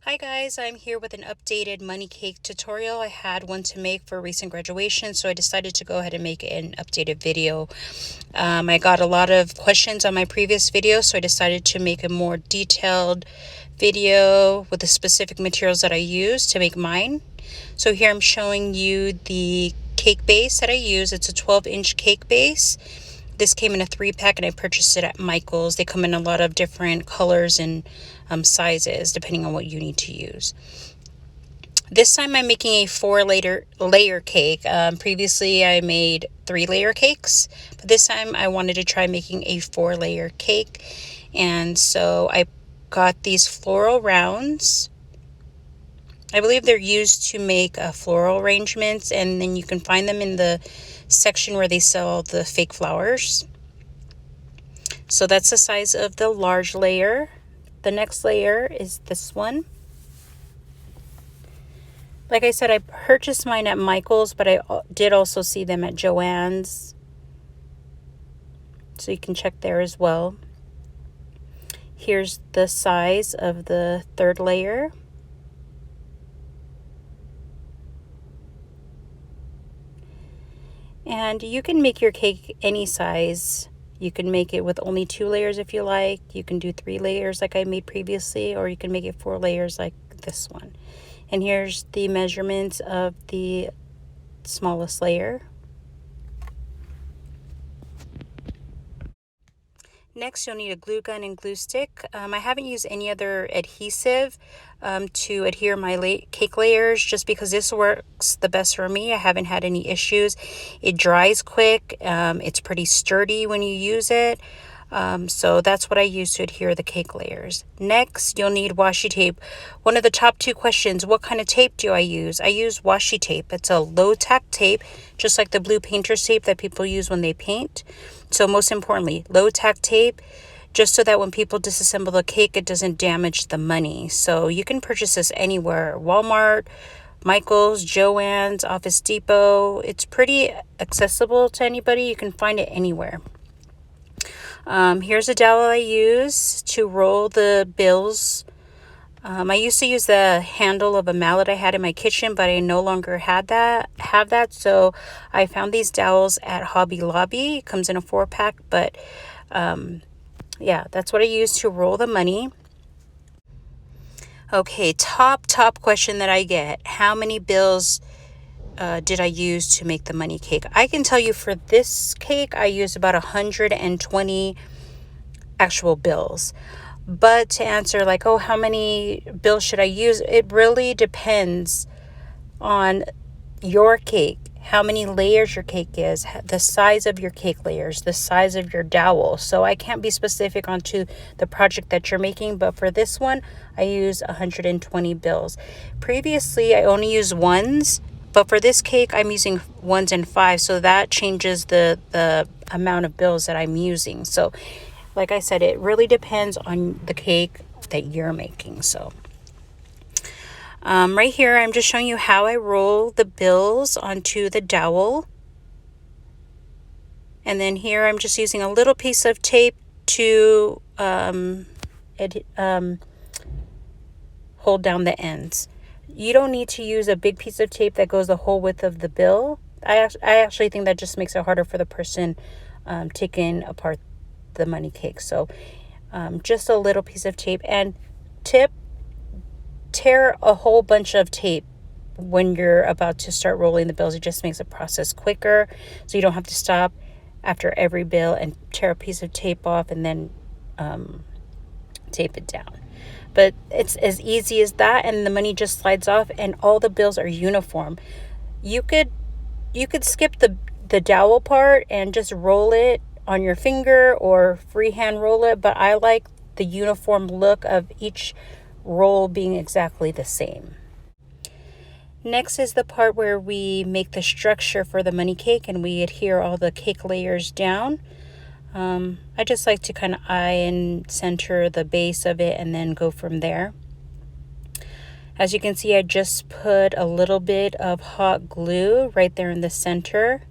Hi guys, I'm here with an updated money cake tutorial. I had one to make for recent graduation, so I decided to go ahead and make an updated video. I got a lot of questions on my previous video, so I decided to make a more detailed video with the specific materials that I use to make mine. So here I'm showing you the cake base that I use. It's a 12-inch cake base. This came in a 3-pack and I purchased it at Michael's. They come in a lot of different colors and sizes depending on what you need to use. This time I'm making a 4-layer cake. Previously I made 3-layer cakes, but this time I wanted to try making a 4-layer cake. And so I got these floral rounds. I believe they're used to make floral arrangements, and then you can find them in the section where they sell the fake flowers. So that's the size of the large layer. The next layer is this one. Like I said, I purchased mine at Michael's, but I did also see them at Joann's. So you can check there as well. Here's the size of the 3rd layer. And you can make your cake any size. You can make it with only 2 layers if you like. You can do 3 layers like I made previously, or you can make it 4 layers like this one. And here's the measurements of the smallest layer. Next, you'll need a glue gun and glue stick. I haven't used any other adhesive to adhere my cake layers, just because this works the best for me. I haven't had any issues. It dries quick. It's pretty sturdy when you use it. So that's what I use to adhere the cake layers. Next, you'll need washi tape. One of the top 2 questions, what kind of tape do I use? I use washi tape. It's a low-tack tape, just like the blue painter's tape that people use when they paint. So most importantly, low-tack tape, just so that when people disassemble the cake, it doesn't damage the money. So you can purchase this anywhere: Walmart, Michael's, Joann's, Office Depot. It's pretty accessible to anybody. You can find it anywhere. Here's a dowel I use to roll the bills. I used to use the handle of a mallet I had in my kitchen, but I no longer have that. So I found these dowels at Hobby Lobby. It comes in a 4-pack, but yeah, that's what I use to roll the money. Okay, top question that I get: how many bills did I use to make the money cake? I can tell you for this cake, I used about 120 actual bills. But to answer like, oh, how many bills should I use? It really depends on your cake, how many layers your cake is, the size of your cake layers, the size of your dowel. So I can't be specific onto the project that you're making, but for this one, I use 120 bills. Previously, I only used 1s, but for this cake, I'm using 1s and 5s, so that changes the amount of bills that I'm using. So like I said, it really depends on the cake that you're making. So right here, I'm just showing you how I roll the bills onto the dowel. And then here, I'm just using a little piece of tape to hold down the ends. You don't need to use a big piece of tape that goes the whole width of the bill. I actually think that just makes it harder for the person taking apart the money cake. So just a little piece of tape. And tear a whole bunch of tape when you're about to start rolling the bills. It just makes the process quicker, so you don't have to stop after every bill and tear a piece of tape off and then tape it down. But it's as easy as that, and the money just slides off and all the bills are uniform. You could skip the dowel part and just roll it on your finger or freehand roll it, but I like the uniform look of each roll being exactly the same. Next is the part where we make the structure for the money cake and we adhere all the cake layers down. I just like to kind of eye and center the base of it and then go from there. As you can see, I just put a little bit of hot glue right there in the center.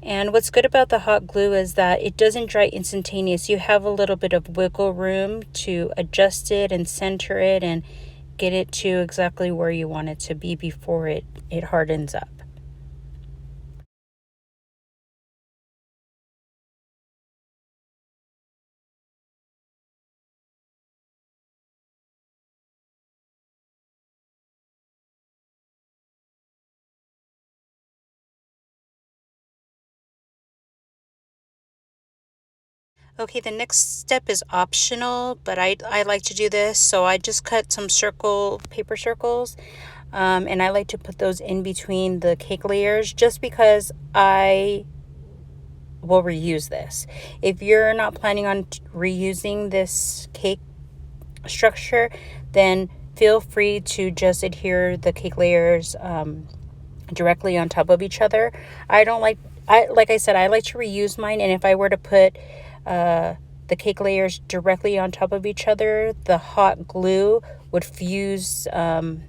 And what's good about the hot glue is that it doesn't dry instantaneous. You have a little bit of wiggle room to adjust it and center it and get it to exactly where you want it to be before it hardens up. Okay, the next step is optional, but I like to do this. So I just cut some paper circles, and I like to put those in between the cake layers just because I will reuse this. If you're not planning on reusing this cake structure, then feel free to just adhere the cake layers directly on top of each other. Like I said, I like to reuse mine, and if I were to put the cake layers directly on top of each other, the hot glue would fuse the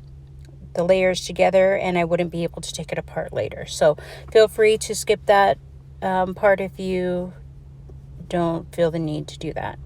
layers together and I wouldn't be able to take it apart later. So feel free to skip that part if you don't feel the need to do that.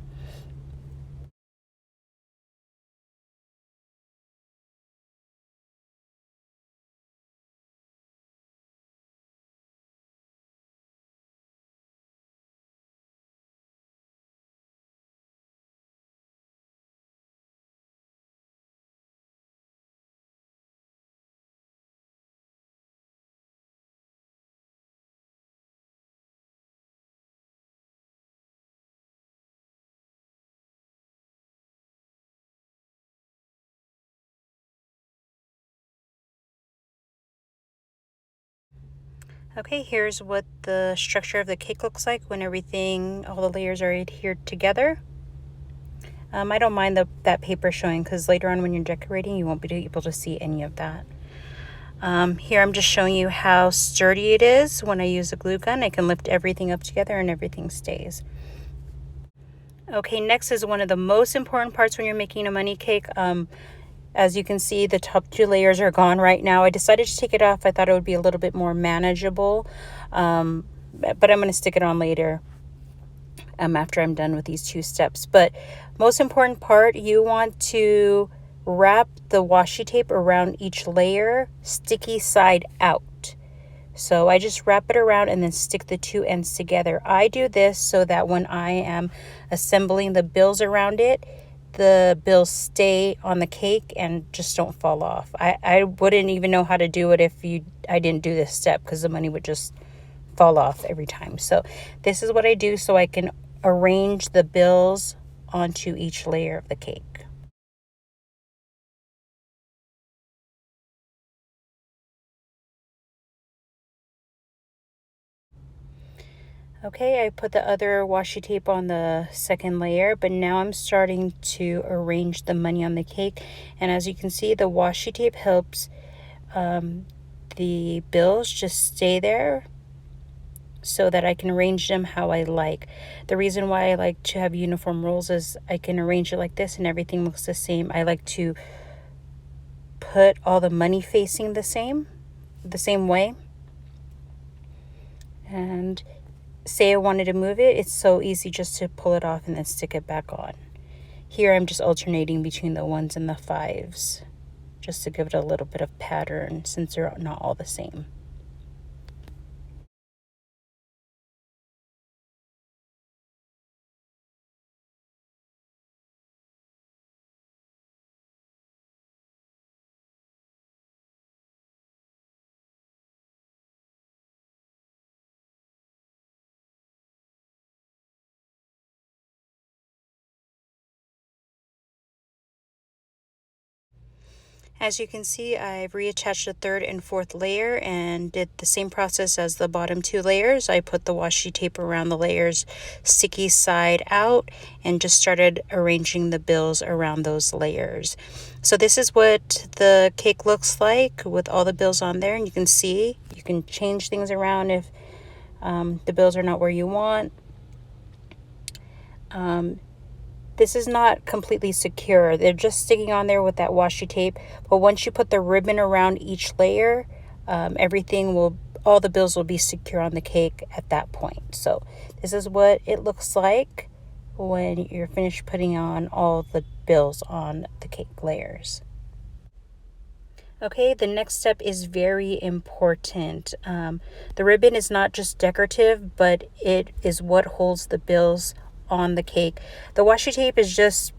Okay, here's what the structure of the cake looks like when all the layers are adhered together. I don't mind that paper showing because later on when you're decorating, you won't be able to see any of that. Here I'm just showing you how sturdy it is. When I use a glue gun, I can lift everything up together and everything stays. Okay, next is one of the most important parts when you're making a money cake. As you can see, the top two layers are gone right now. I decided to take it off. I thought it would be a little bit more manageable, but I'm going to stick it on later after I'm done with these two steps. But most important part, you want to wrap the washi tape around each layer, sticky side out. So I just wrap it around and then stick the two ends together. I do this so that when I am assembling the bills around it, the bills stay on the cake and just don't fall off. I wouldn't even know how to do it if I didn't do this step because the money would just fall off every time. So this is what I do so I can arrange the bills onto each layer of the cake. Okay, I put the other washi tape on the second layer, but now I'm starting to arrange the money on the cake. And as you can see, the washi tape helps the bills just stay there so that I can arrange them how I like. The reason why I like to have uniform rolls is I can arrange it like this and everything looks the same. I like to put all the money facing the same way. And say I wanted to move it, it's so easy just to pull it off and then stick it back on. Here I'm just alternating between the 1s and the 5s just to give it a little bit of pattern since they're not all the same. As you can see, I've reattached the third and fourth layer and did the same process as the bottom two layers. I put the washi tape around the layers, sticky side out, and just started arranging the bills around those layers. So this is what the cake looks like with all the bills on there, and you can see you can change things around if the bills are not where you want. This is not completely secure. They're just sticking on there with that washi tape. But once you put the ribbon around each layer, everything will all the bills will be secure on the cake at that point. So this is what it looks like when you're finished putting on all the bills on the cake layers. Okay, the next step is very important. The ribbon is not just decorative, but it is what holds the bills on the cake. The washi tape is just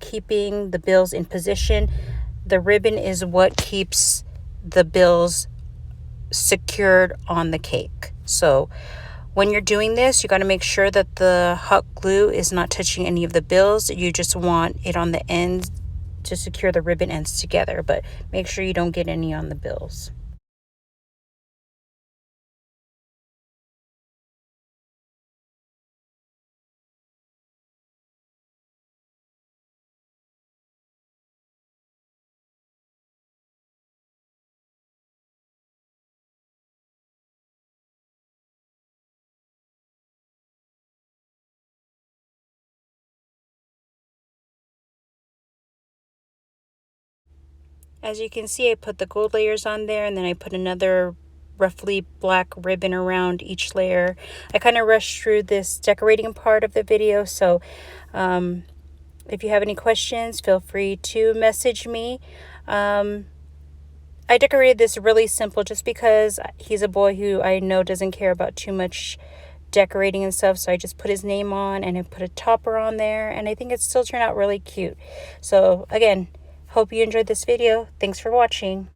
keeping the bills in position. The ribbon is what keeps the bills secured on the cake. So when you're doing this, you got to make sure that the hot glue is not touching any of the bills. You just want it on the ends to secure the ribbon ends together, but make sure you don't get any on the bills. As you can see, I put the gold layers on there, and then I put another roughly black ribbon around each layer. I kind of rushed through this decorating part of the video, so if you have any questions, feel free to message me. I decorated this really simple just because he's a boy who I know doesn't care about too much decorating and stuff, so I just put his name on and I put a topper on there, and I think it still turned out really cute. So again, hope you enjoyed this video. Thanks for watching.